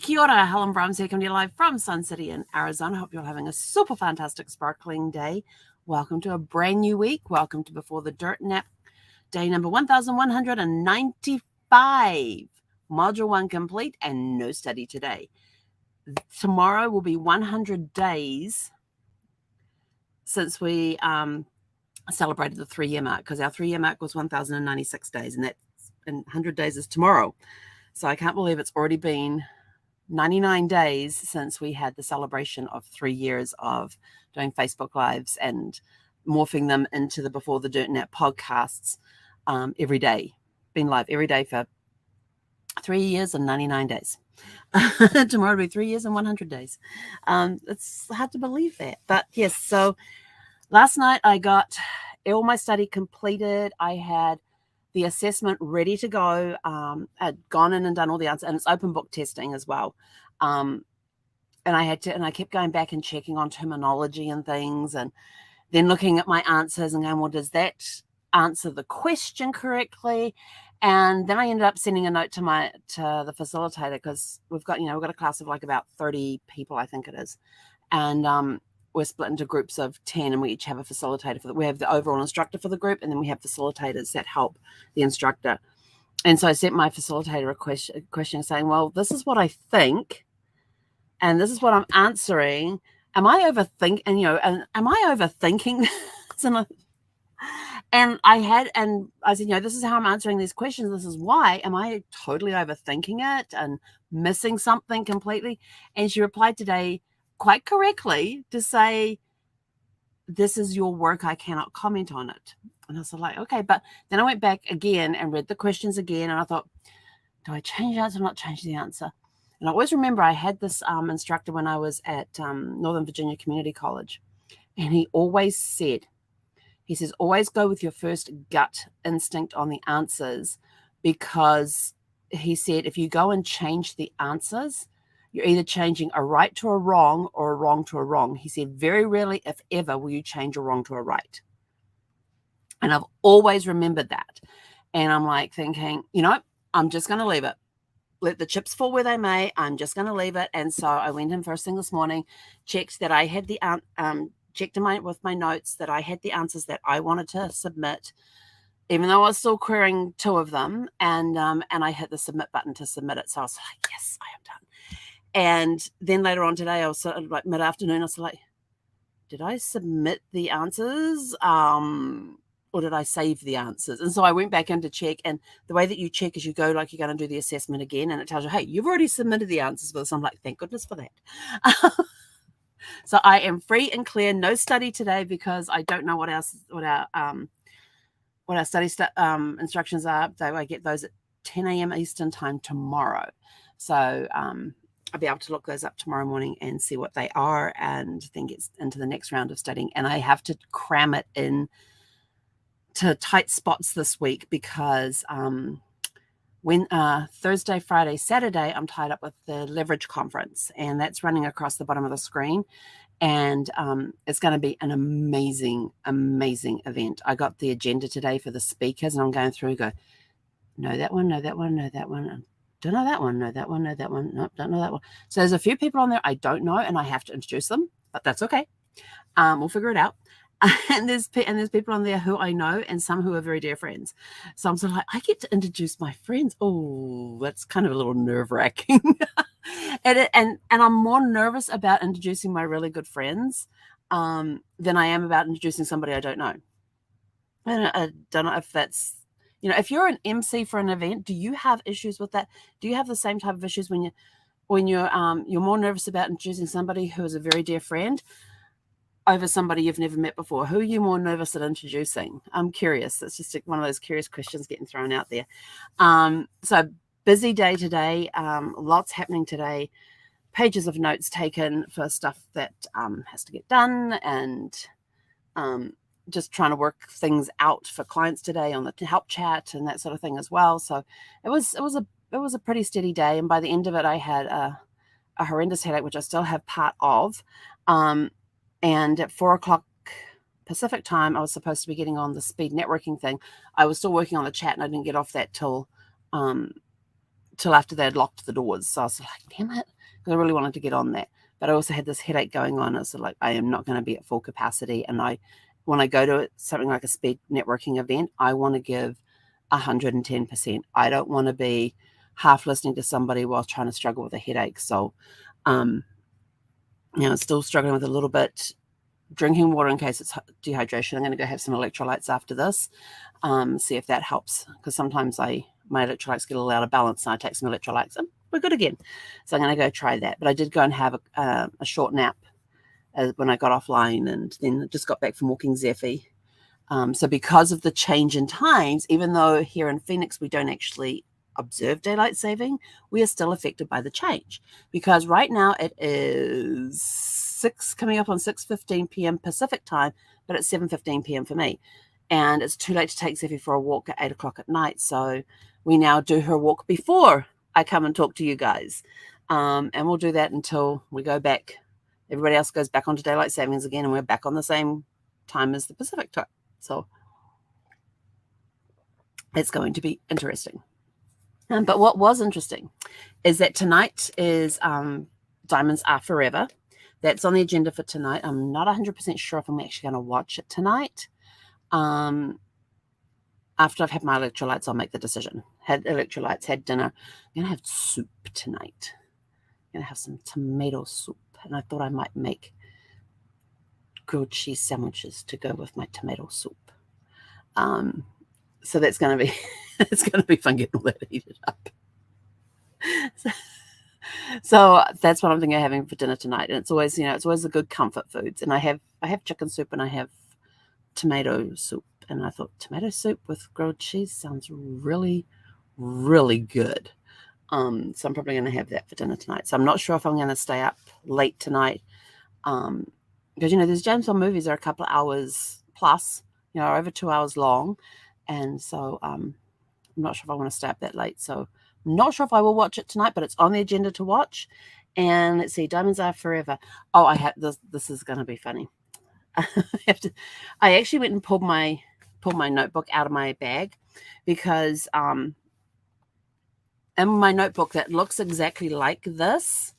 Kia ora, Helen Brahms here, coming to you live from Sun City in Arizona. Hope you're having a super fantastic, sparkling day. Welcome to a brand new week. Welcome to Before the Dirt Nap, day number 1195. Module 1 complete and no study today. Tomorrow will be 100 days since we celebrated the 3-year mark, because our 3-year mark was 1,096 days, and 100 days is tomorrow. So I can't believe it's already been 99 days since we had the celebration of 3 years of doing Facebook Lives and morphing them into the Before the Dirt Nap podcasts every day. Been live every day for 3 years and 99 days. Tomorrow will be 3 years and 100 days. It's hard to believe that. But yes, so last night I got all my study completed. I had the assessment ready to go. I'd gone in and done all the answers, and it's open book testing as well. And I kept going back and checking on terminology and things, and then looking at my answers and going, well, does that answer the question correctly? And then I ended up sending a note to the facilitator, because we've got a class of like about 30 people, I think it is. And we're split into groups of 10, and we each have a facilitator. We have the overall instructor for the group, and then we have facilitators that help the instructor. And so I sent my facilitator a question saying, well, this is what I think, and this is what I'm answering. Am I overthinking? And am I overthinking this? And I said, this is how I'm answering these questions. This is why. Am I totally overthinking it and missing something completely? And she replied today quite correctly to say, this is your work, I cannot comment on it. And I was like, okay. But then I went back again and read the questions again, and I thought, do I change the answer or not change the answer? And I always remember I had this instructor when I was at Northern Virginia Community College, and he always said, always go with your first gut instinct on the answers, because he said, if you go and change the answers, you're either changing a right to a wrong or a wrong to a wrong. He said, very rarely, if ever, will you change a wrong to a right. And I've always remembered that. And I'm like thinking, I'm just going to leave it. Let the chips fall where they may. I'm just going to leave it. And so I went in first thing this morning, checked that I had checked with my notes that I had the answers that I wanted to submit, even though I was still querying 2 of them. And I hit the submit button to submit it. So I was like, yes, I am done. And then later on today, I was sort of like mid-afternoon, I was like, did I submit the answers? Or did I save the answers? And so I went back in to check. And the way that you check is you go like you're going to do the assessment again, and it tells you, hey, you've already submitted the answers for this. I'm like, thank goodness for that. So I am free and clear. No study today, because I don't know what our study instructions are. So I get those at 10 a.m. Eastern time tomorrow. So I'll be able to look those up tomorrow morning and see what they are, and then get into the next round of studying. And I have to cram it in to tight spots this week, because when Thursday, Friday, Saturday, I'm tied up with the Leverage Conference, and that's running across the bottom of the screen. And it's going to be an amazing, amazing event. I got the agenda today for the speakers, and I'm going through and go, no, that one, no, that one, no, that one. Don't know that one, no, that one, no, that one. Nope, don't know that one. So there's a few people on there I don't know, and I have to introduce them, but that's okay. We'll figure it out. And there's people on there who I know, and some who are very dear friends. So I'm sort of like, I get to introduce my friends. Oh, that's kind of a little nerve-wracking. and I'm more nervous about introducing my really good friends than I am about introducing somebody I don't know. I don't know if that's, if you're an MC for an event, do you have issues with that? Do you have the same type of issues when you're more nervous about introducing somebody who is a very dear friend over somebody you've never met before? Who are you more nervous at introducing? I'm curious. It's just one of those curious questions getting thrown out there. So busy day today. Lots happening today. Pages of notes taken for stuff that has to get done, and just trying to work things out for clients today on the help chat and that sort of thing as well. So it was a pretty steady day. And by the end of it, I had a horrendous headache, which I still have part of. And at 4:00 Pacific time, I was supposed to be getting on the speed networking thing. I was still working on the chat, and I didn't get off that till till after they had locked the doors. So I was like, damn it, because I really wanted to get on that. But I also had this headache going on. It's like, I am not going to be at full capacity. And when I go to something like a speed networking event, I want to give 110%. I don't want to be half listening to somebody while trying to struggle with a headache. So, still struggling with a little bit. Drinking water in case it's dehydration. I'm going to go have some electrolytes after this, see if that helps, because sometimes my electrolytes get a little out of balance and I take some electrolytes and we're good again. So I'm going to go try that. But I did go and have a short nap when I got offline, and then just got back from walking Zephy. So because of the change in times, even though here in Phoenix we don't actually observe daylight saving, we are still affected by the change, because right now it is coming up on 6:15 p.m. Pacific time, but it's 7:15 p.m. for me, and it's too late to take Zephy for a walk at 8 o'clock at night. So we now do her walk before I come and talk to you guys, and we'll do that until we go back. Everybody else goes back onto daylight savings again, and we're back on the same time as the Pacific time. So it's going to be interesting. But what was interesting is that tonight is Diamonds Are Forever. That's on the agenda for tonight. I'm not 100% sure if I'm actually going to watch it tonight. After I've had my electrolytes, I'll make the decision. Had electrolytes, had dinner. I'm going to have soup tonight. I'm going to have some tomato soup. And I thought I might make grilled cheese sandwiches to go with my tomato soup. So that's going to be, it's going to be fun getting all that heated up. So that's what I'm thinking of having for dinner tonight. And it's always, it's always the good comfort foods. And I have chicken soup and I have tomato soup. And I thought tomato soup with grilled cheese sounds really, really good. So I'm probably going to have that for dinner tonight. So I'm not sure if I'm going to stay up late tonight. Because, these James Bond movies are a couple of hours plus, over 2 hours long. And so I'm not sure if I want to stay up that late. So I'm not sure if I will watch it tonight, but it's on the agenda to watch. And let's see, Diamonds Are Forever. Oh, I have this. This is going to be funny. I actually went and pulled my notebook out of my bag, because in my notebook that looks exactly like this,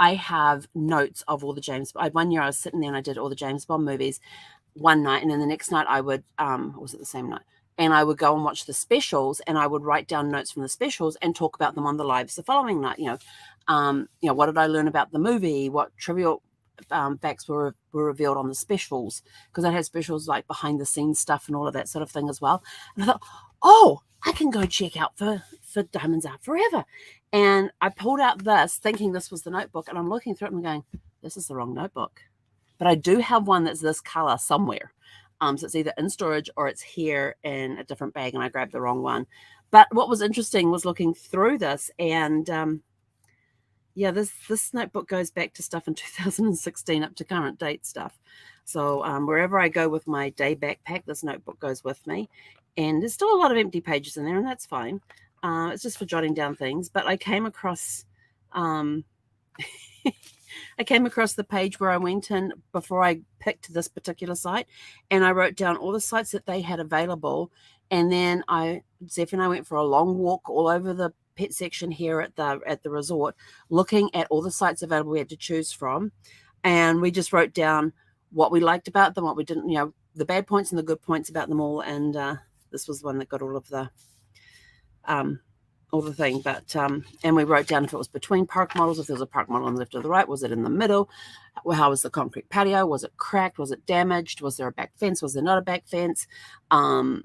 I have notes of all the James Bond. One year I was sitting there and I did all the James Bond movies one night, and then the next night I would, was it the same night? And I would go and watch the specials, and I would write down notes from the specials and talk about them on the lives the following night. What did I learn about the movie? What trivial facts were revealed on the specials? Because I had specials like behind the scenes stuff and all of that sort of thing as well. And I thought, oh, I can go check out for Diamonds Are Forever. And I pulled out this, thinking this was the notebook, and I'm looking through it and going, this is the wrong notebook. But I do have one that's this color somewhere. So it's either in storage or it's here in a different bag, and I grabbed the wrong one. But what was interesting was looking through this, and this notebook goes back to stuff in 2016 up to current date stuff. So wherever I go with my day backpack, this notebook goes with me. And there's still a lot of empty pages in there, and that's fine. It's just for jotting down things. But I came across the page where I went in before I picked this particular site, and I wrote down all the sites that they had available. And then Zeph and I went for a long walk all over the pet section here at the resort, looking at all the sites available we had to choose from. And we just wrote down what we liked about them, what we didn't, the bad points and the good points about them all. And this was the one that got all of the thing. But and we wrote down if it was between park models, if there was a park model on the left or the right, was it in the middle, how was the concrete patio, was it cracked, was it damaged, was there a back fence, was there not a back fence? What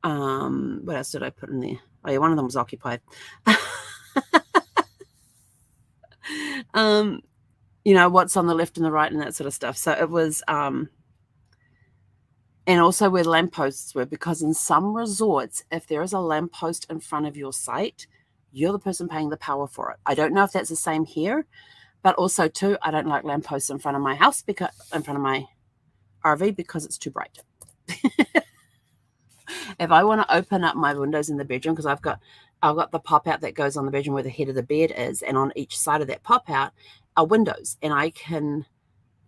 else did I put in there? Oh yeah, one of them was occupied. What's on the left and the right and that sort of stuff. So it was and also where the lampposts were, because in some resorts, if there is a lamppost in front of your site, you're the person paying the power for it. I don't know if that's the same here, but also too, I don't like lampposts in front of my house, in front of my RV, because it's too bright. If I want to open up my windows in the bedroom, because I've got the pop out that goes on the bedroom where the head of the bed is, and on each side of that pop out are windows, and I can,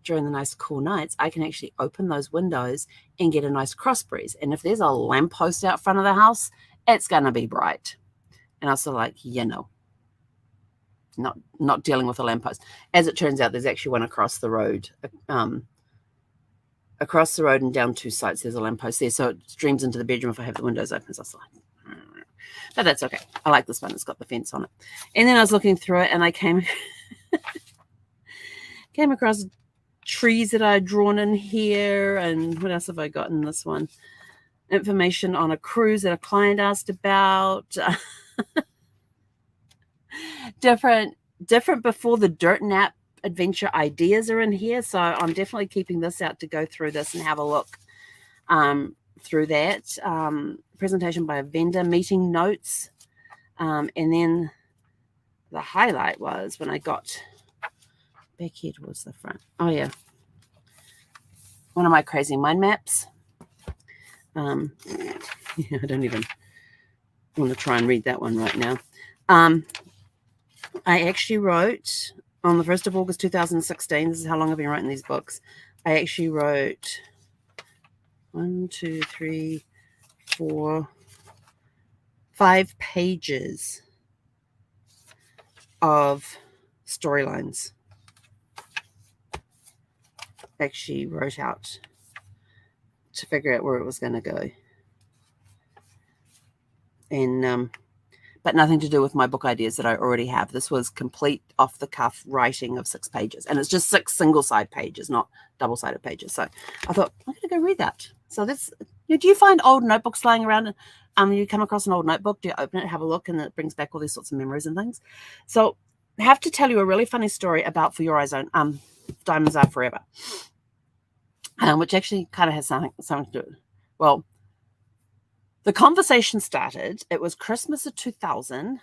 during the nice cool nights, I can actually open those windows and get a nice cross breeze. And if there's a lamppost out front of the house, it's going to be bright. And I was sort of like, no, not dealing with a lamppost. As it turns out, there's actually one across the road. Across the road and down 2 sites, there's a lamppost there. So it streams into the bedroom if I have the windows open. So I was like, but that's okay. I like this one. It's got the fence on it. And then I was looking through it, and I came across trees that I had drawn in here. And what else have I got in this one? Information on a cruise that a client asked about. different before the dirt nap adventure ideas are in here. So I'm definitely keeping this out to go through this and have a look through that. Presentation by a vendor, meeting notes. And then the highlight was when I got back here towards the front. Oh, yeah. One of my crazy mind maps. I don't even want to try and read that one right now. I actually wrote on the 1st of August 2016, this is how long I've been writing these books, I actually wrote 1, 2, 3, 4, 5 pages of storylines. Actually wrote out to figure out where it was going to go. And but nothing to do with my book ideas that I already have. This was complete off-the-cuff writing of 6 pages. And it's just 6 single-side pages, not double-sided pages. So I thought, I'm going to go read that. So that's, do you find old notebooks lying around? You come across an old notebook, do you open it, have a look, and it brings back all these sorts of memories and things? So I have to tell you a really funny story about For Your Eyes Only, Diamonds Are Forever, which actually kind of has something to do with it. Well, the conversation started, it was Christmas of 2000,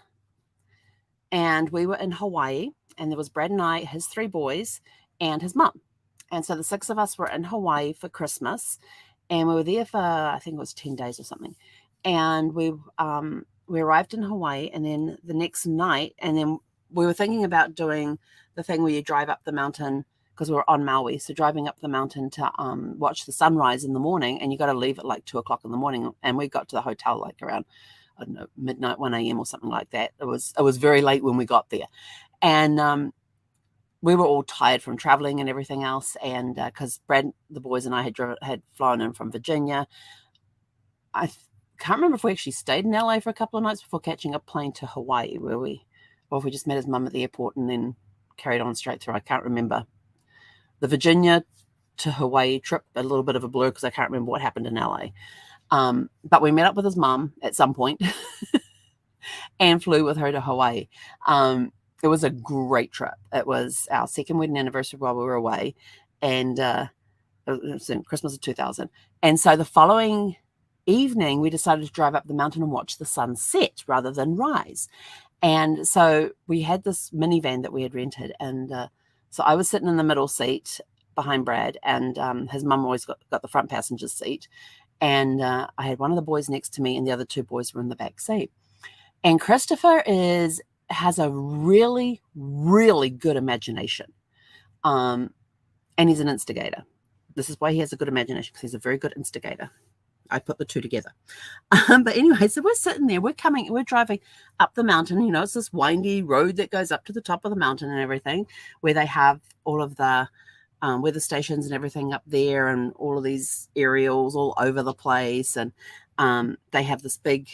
and we were in Hawaii, and there was Brad and I, his 3 boys, and his mum. And so the 6 of us were in Hawaii for Christmas, and we were there for, I think it was 10 days or something. And we arrived in Hawaii, and then the next night, and then we were thinking about doing the thing where you drive up the mountain, because we were on Maui, so driving up the mountain to watch the sunrise in the morning, and you got to leave at like 2 o'clock in the morning, and we got to the hotel like around, I don't know, midnight, 1 a.m. or something like that. It was very late when we got there, and we were all tired from traveling and everything else, and because Brad, the boys, and I had flown in from Virginia. I can't remember if we actually stayed in LA for a couple of nights before catching a plane to Hawaii, or if we just met his mum at the airport and then carried on straight through. I can't remember. The Virginia to Hawaii trip, a little bit of a blur because I can't remember what happened in LA. But we met up with his mum at some point and flew with her to Hawaii. It was a great trip. It was our 2nd wedding anniversary while we were away, and it was in Christmas of 2000. And so the following evening, we decided to drive up the mountain and watch the sun set rather than rise. And so we had this minivan that we had rented, and so I was sitting in the middle seat behind Brad, and his mum always got the front passenger seat. And I had one of the boys next to me, and the other 2 boys were in the back seat. And Christopher has a really, really good imagination. And he's an instigator. This is why he has a good imagination, because he's a very good instigator. I put the 2 together. But anyway, so we're sitting there, we're driving up the mountain. It's this windy road that goes up to the top of the mountain and everything, where they have all of the weather stations and everything up there, and all of these aerials all over the place. And they have this big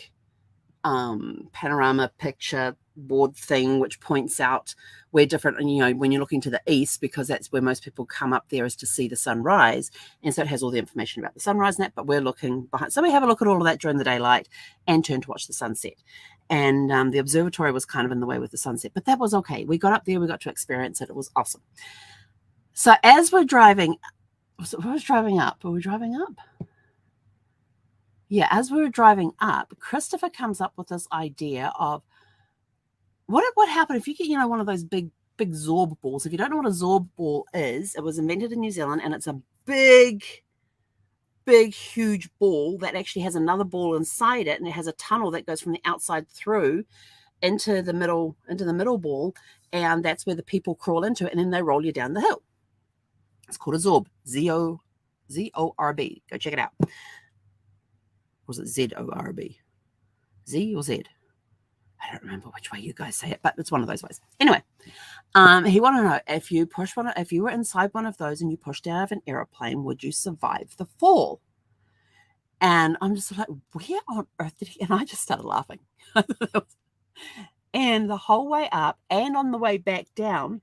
panorama picture board thing which points out where different, and when you're looking to the east, because that's where most people come up there, is to see the sunrise. And so it has all the information about the sunrise and that, but we're looking behind. So we have a look at all of that during the daylight and turn to watch the sunset. And the observatory was kind of in the way with the sunset, but that was okay. We got up there, we got to experience it. It was awesome. So as we're driving, Were we driving up? Yeah, as we were driving up, Christopher comes up with this idea of what happened if you get, one of those big Zorb balls. If you don't know what a Zorb ball is, it was invented in New Zealand, and it's a big, huge ball that actually has another ball inside it, and it has a tunnel that goes from the outside through into the middle ball, and that's where the people crawl into it, and then they roll you down the hill. It's called a Zorb, Z-O-R-B. Go check it out. Or was it Z-O-R-B? Z or Z? I don't remember which way you guys say it, but it's one of those ways. Anyway, he wanted to know if you were inside one of those and you pushed out of an aeroplane, would you survive the fall? And I'm just like, where on earth did he? And I just started laughing. And the whole way up and on the way back down,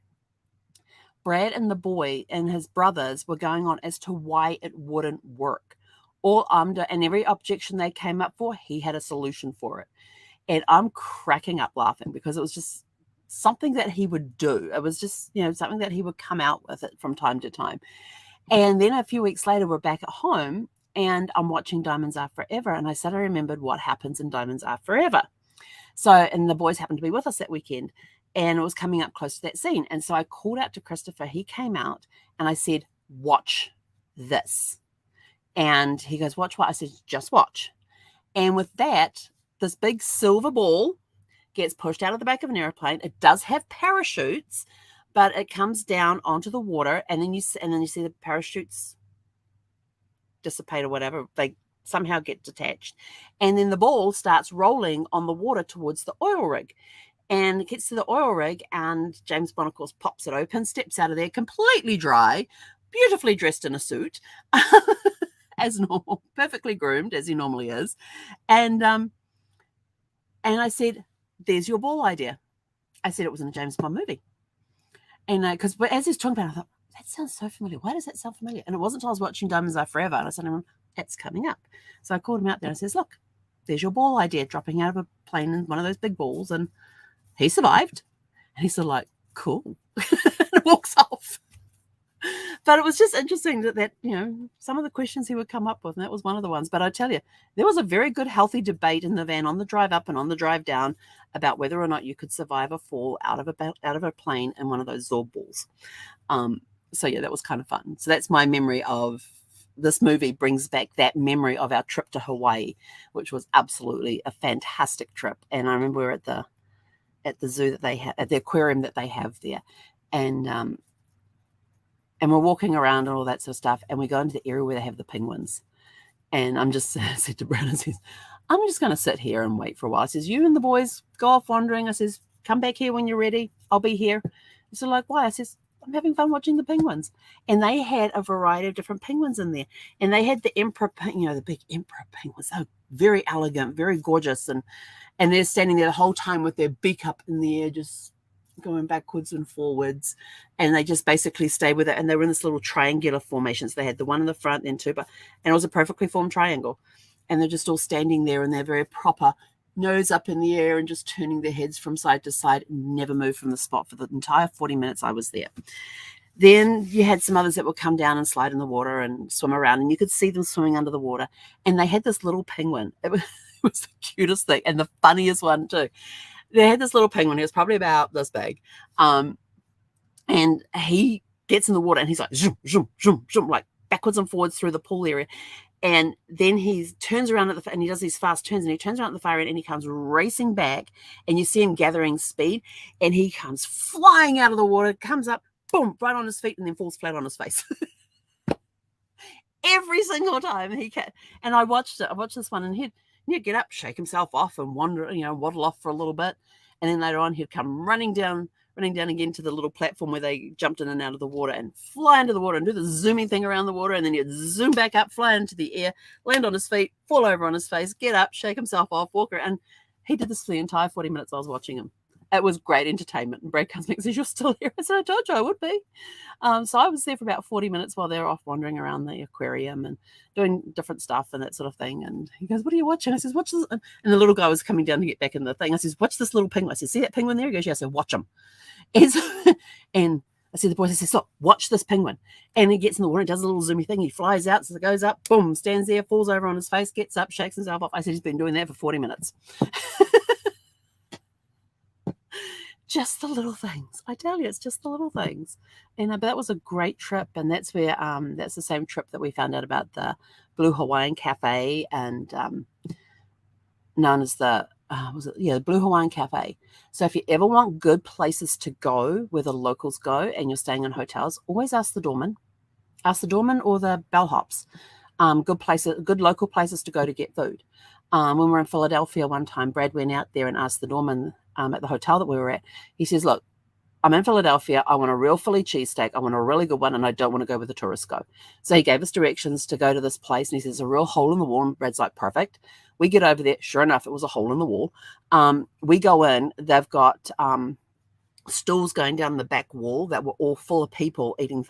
Brad and the boy and his brothers were going on as to why it wouldn't work. And every objection they came up for, he had a solution for it. And I'm cracking up laughing because it was just something that he would do. It was just, something that he would come out with it from time to time. And then a few weeks later, we're back at home and I'm watching Diamonds Are Forever. And I suddenly remembered what happens in Diamonds Are Forever. So, and the boys happened to be with us that weekend and it was coming up close to that scene. And so I called out to Christopher. He came out and I said, watch this. And he goes, watch what? I said, just watch. And with that, this big silver ball gets pushed out of the back of an airplane. It does have parachutes, but it comes down onto the water, and then you see the parachutes dissipate or whatever. They somehow get detached, and then the ball starts rolling on the water towards the oil rig. And it gets to the oil rig, and James Bond, of course, pops it open, steps out of there completely dry, beautifully dressed in a suit, as normal, perfectly groomed as he normally is, and I said, there's your ball idea. I said it was in a James Bond movie. And because as he's talking about it, I thought, that sounds so familiar. Why does that sound familiar? And it wasn't until I was watching Diamonds Are Forever. And I said, that's coming up. So I called him out there and I says, look, there's your ball idea, dropping out of a plane in one of those big balls. And he survived. And he's sort of like, cool. And walks off. But it was just interesting that some of the questions he would come up with, and that was one of the ones. But I tell you, there was a very good, healthy debate in the van on the drive up and on the drive down about whether or not you could survive a fall out of a plane in one of those Zorb balls. So yeah, that was kind of fun. So that's my memory of this movie. Brings back that memory of our trip to Hawaii, which was absolutely a fantastic trip. And I remember we were at the zoo that they have, at the aquarium that they have there, and we're walking around and all that sort of stuff. And we go into the area where they have the penguins. And I said to Brad, I says, I'm just going to sit here and wait for a while. I says, you and the boys go off wandering. I says, come back here when you're ready. I'll be here. So like, why? I says, I'm having fun watching the penguins. And they had a variety of different penguins in there. And they had the emperor, the big emperor penguins. They were very elegant, very gorgeous. And they're standing there the whole time with their beak up in the air, just going backwards and forwards, and they just basically stay with it. And they were in this little triangular formations. They had the one in the front, then two, and it was a perfectly formed triangle. And they're just all standing there, and they're very proper, nose up in the air and just turning their heads from side to side, never moved from the spot for the entire 40 minutes I was there. Then you had some others that would come down and slide in the water and swim around, and you could see them swimming under the water. And they had this little penguin. It was the cutest thing and the funniest one too. They had this little penguin. He was probably about this big. And he gets in the water and he's like, zoom, zoom, zoom, zoom, like backwards and forwards through the pool area. And then he turns around and he does these fast turns, and he turns around at the far end and he comes racing back, and you see him gathering speed, and he comes flying out of the water, comes up, boom, right on his feet, and then falls flat on his face. Every single time he can. And I watched this one, and he'd get up, shake himself off, and waddle off for a little bit. And then later on, he'd come running down again to the little platform where they jumped in and out of the water, and fly into the water and do the zooming thing around the water. And then he'd zoom back up, fly into the air, land on his feet, fall over on his face, get up, shake himself off, walk around. And he did this for the entire 40 minutes I was watching him. It was great entertainment. And Brad comes back and says, you're still here. I said, I told you I would be. So I was there for about 40 minutes while they were off wandering around the aquarium and doing different stuff and that sort of thing. And he goes, what are you watching? I says, watch this. And the little guy was coming down to get back in the thing. I says, watch this little penguin. I said, see that penguin there? He goes, yeah. I said, watch him. And I said, the boys, I said, stop, watch this penguin. And he gets in the water and does a little zoomy thing. He flies out, so it goes up, boom, stands there, falls over on his face, gets up, shakes himself off. I said, he's been doing that for 40 minutes. Just the little things. I tell you, it's just the little things. And but that was a great trip. And that's where that's the same trip that we found out about the Blue Hawaiian Cafe, and known as the the Blue Hawaiian Cafe. So if you ever want good places to go where the locals go and you're staying in hotels, always ask the doorman. Ask the doorman or the bellhops. Good local places to go to get food. When we were in Philadelphia one time, Brad went out there and asked the doorman at the hotel that we were at. He says, look, I'm in Philadelphia. I want a real Philly cheesesteak. I want a really good one, and I don't want to go where the tourists go. So he gave us directions to go to this place, and he says, a real hole in the wall. And Brad's like, perfect. We get over there. Sure enough, it was a hole in the wall. We go in. They've got stools going down the back wall that were all full of people eating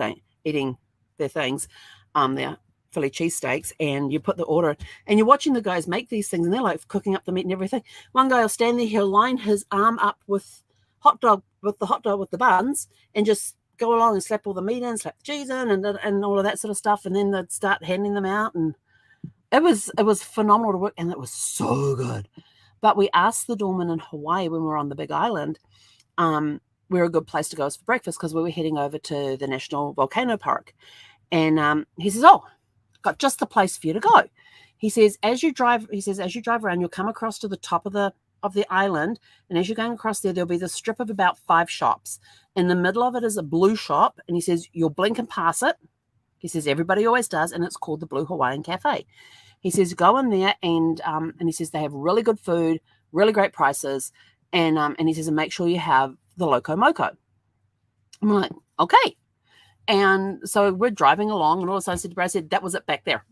their things, their Philly cheesesteaks, and you put the order, and you're watching the guys make these things, and they're like cooking up the meat and everything. One guy will stand there, he'll line his arm up with the hot dog with the buns, and just go along and slap all the meat in, slap the cheese in, and all of that sort of stuff, and then they'd start handing them out, and it was phenomenal to work, and it was so good. But we asked the doorman in Hawaii when we were on the Big Island, where a good place to go is for breakfast, because we were heading over to the National Volcano Park, and he says, "Oh, got just the place for you to go." He says, as you drive around, you'll come across to the top of the island, and as you're going across there'll be this strip of about 5 shops. In the middle of it is a blue shop, and he says you'll blink and pass it. He says everybody always does, and it's called the Blue Hawaiian Cafe. He says go in there, and he says they have really good food, really great prices, and he says, and make sure you have the Loco Moco. I'm like, okay. And so we're driving along, and all of a sudden I said to Brad, I said, that was it back there.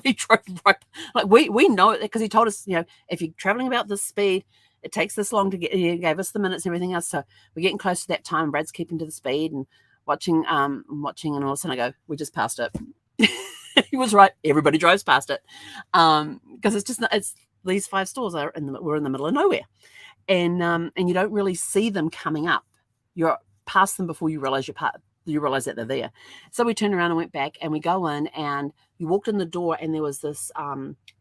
We drove right, like we know it, because he told us, if you're traveling about this speed, it takes this long to get. He gave us the minutes and everything else. So we're getting close to that time. Brad's keeping to the speed and watching, and all of a sudden I go, we just passed it. He was right. Everybody drives past it, because it's these 5 stores we're in the middle of nowhere, and you don't really see them coming up. You're past them before you realize you realize that they're there. So we turned around and went back, and we go in, and you walked in the door, and there was this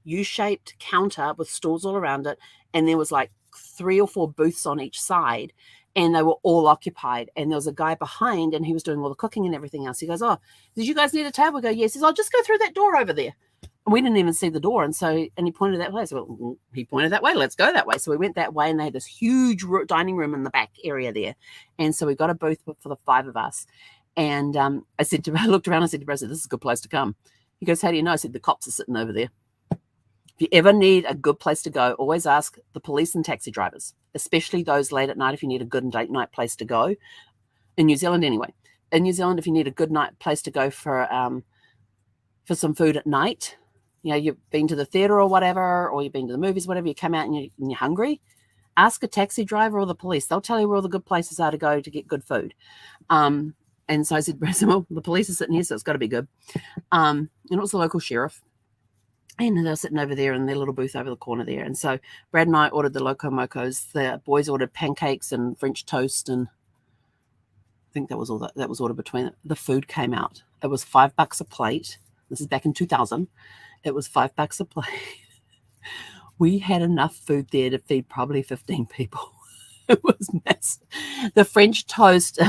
U-shaped counter with stools all around it, and there was like 3 or 4 booths on each side, and they were all occupied, and there was a guy behind, and he was doing all the cooking and everything else. He goes, "Oh, did you guys need a table?" We go, "Yes." He says, "I'll just go through that door over there." And we didn't even see the door, and he pointed that way. So he pointed that way. Let's go that way. So we went that way, and they had this huge dining room in the back area there, and so we got a booth for the 5 of us. And I looked around. I said to Brad, "This is a good place to come." He goes, "How do you know?" I said, "The cops are sitting over there." If you ever need a good place to go, always ask the police and taxi drivers, especially those late at night. If you need a good date night place to go, in New Zealand anyway. In New Zealand, if you need a good night place to go for some food at night, you've been to the theater or whatever, or you've been to the movies, whatever. You come out and you're hungry. Ask a taxi driver or the police. They'll tell you where all the good places are to go to get good food. And so I said, "Well, the police are sitting here, so it's got to be good." And it was the local sheriff. And they were sitting over there in their little booth over the corner there. And so Brad and I ordered the Loco Mocos. The boys ordered pancakes and French toast. And I think that was all that was ordered between it. The food came out. It was $5 a plate. This is back in 2000. It was $5 a plate. We had enough food there to feed probably 15 people. It was massive. The French toast...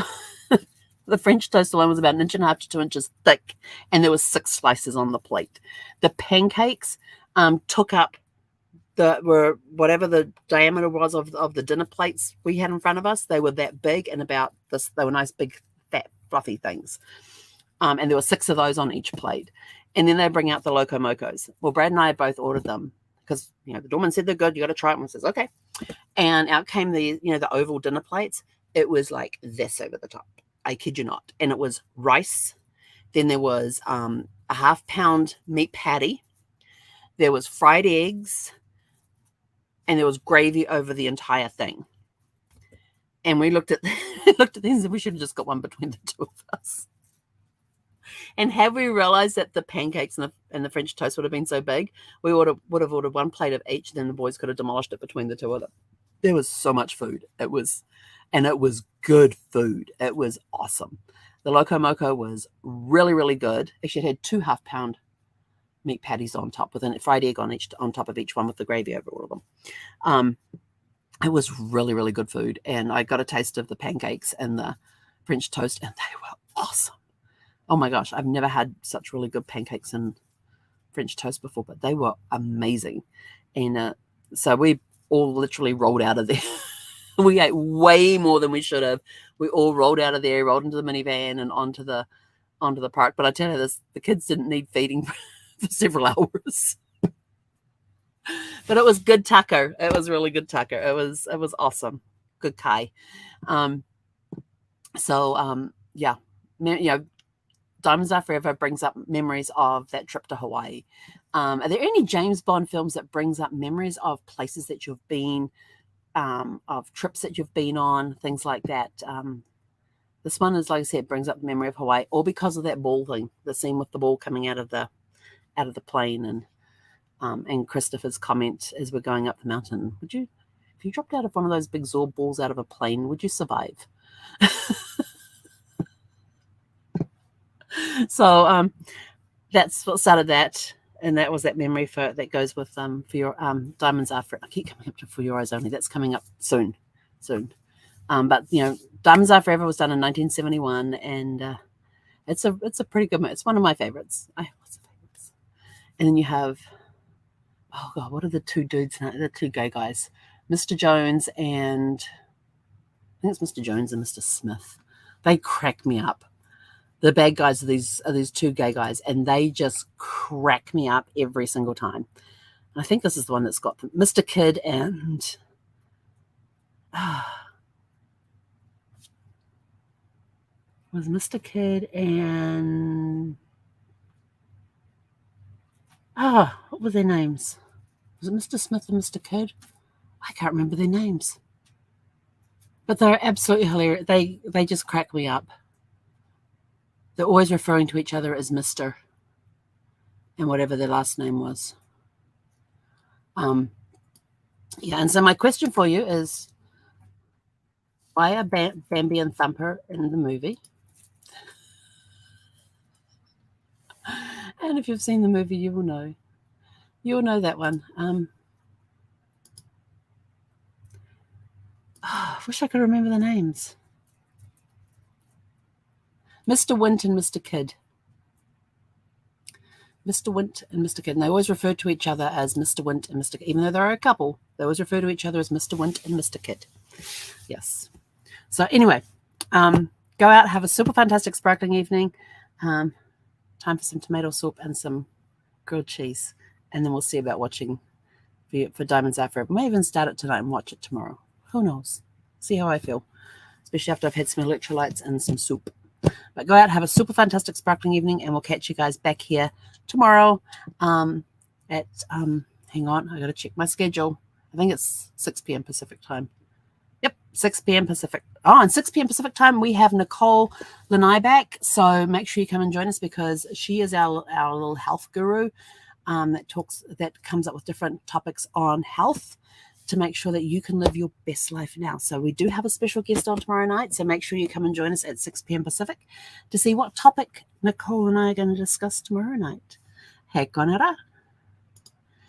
The French toast alone was about 1.5 inches to 2 inches thick, and there was 6 slices on the plate. The pancakes took up whatever the diameter was of the dinner plates we had in front of us. They were that big, and about this. They were nice, big, fat, fluffy things. And there were 6 of those on each plate. And then they bring out the Loco Mocos. Well, Brad and I both ordered them because the doorman said they're good. You got to try it. And says okay. And out came the oval dinner plates. It was like this over the top. I kid you not. And it was rice. Then there was a 1/2 pound meat patty. There was fried eggs. And there was gravy over the entire thing. And we looked at these and said we should have just got one between the 2 of us. And had we realized that the pancakes and the French toast would have been so big, we would have ordered 1 plate of each. Then the boys could have demolished it between the 2 of them. There was so much food. It was good food. It was awesome. The Loco Moco was really, really good. Actually, it had 2 1/2 pound meat patties on top with a fried egg on top of each one with the gravy over all of them. It was really, really good food. And I got a taste of the pancakes and the French toast, and they were awesome. Oh my gosh, I've never had such really good pancakes and French toast before, but they were amazing. And so we all literally rolled out of there. We ate way more than we should have. We all rolled out of there, rolled into the minivan and onto the park. But I tell you this, the kids didn't need feeding for several hours. But it was good taco. It was really good taco. It was awesome. Good kai. Yeah, Diamonds Are Forever brings up memories of that trip to Hawaii. Are there any James Bond films that brings up memories of places that you've been, of trips that you've been on, things like that? This one is, like I said, brings up the memory of Hawaii, all because of that ball thing, the scene with the ball coming out of the plane, and Christopher's comment as we're going up the mountain. If you dropped out of one of those big Zorb balls out of a plane, would you survive? So that's what started that, and that was that memory that goes with for your Diamonds Are Forever. I keep coming up to For Your Eyes Only. That's coming up soon. But Diamonds Are Forever was done in 1971, and it's a pretty good movie. It's one of my favorites. What's the favorites? And then you have, oh god, what are the two dudes? The two gay guys, Mr. Jones and I think it's Mr. Jones and Mr. Smith. They crack me up. The bad guys are these two gay guys, and they just crack me up every single time. And I think this is the one that's got Mr. Kidd and was Mr. Kidd and what were their names? Was it Mr. Smith and Mr. Kidd? I can't remember their names, but they're absolutely hilarious. They just crack me up. They're always referring to each other as Mr. and whatever their last name was. Yeah, and so my question for you is, why are Bambi and Thumper in the movie? And if you've seen the movie, you will know. You'll know that one. I wish I could remember the names. Mr. Wint and Mr. Kidd. Mr. Wint and Mr. Kidd. And they always refer to each other as Mr. Wint and Mr. Kidd. Even though they're a couple, they always refer to each other as Mr. Wint and Mr. Kidd. Yes. So anyway, go out, have a super fantastic sparkling evening. Time for some tomato soup and some grilled cheese. And then we'll see about watching for Diamonds Are Forever. We may even start it tonight and watch it tomorrow. Who knows? See how I feel. Especially after I've had some electrolytes and some soup. But go out, have a super fantastic sparkling evening, and we'll catch you guys back here tomorrow at, hang on, I got to check my schedule. I think it's 6 p.m. Pacific time. Yep, 6 p.m. Pacific. Oh, and 6 p.m. Pacific time, we have Nicole Lanai back. So make sure you come and join us, because she is our little health guru that comes up with different topics on health to make sure that you can live your best life now. So we do have a special guest on tomorrow night. So make sure you come and join us at 6 p.m. Pacific to see what topic Nicole and I are going to discuss tomorrow night. He konera.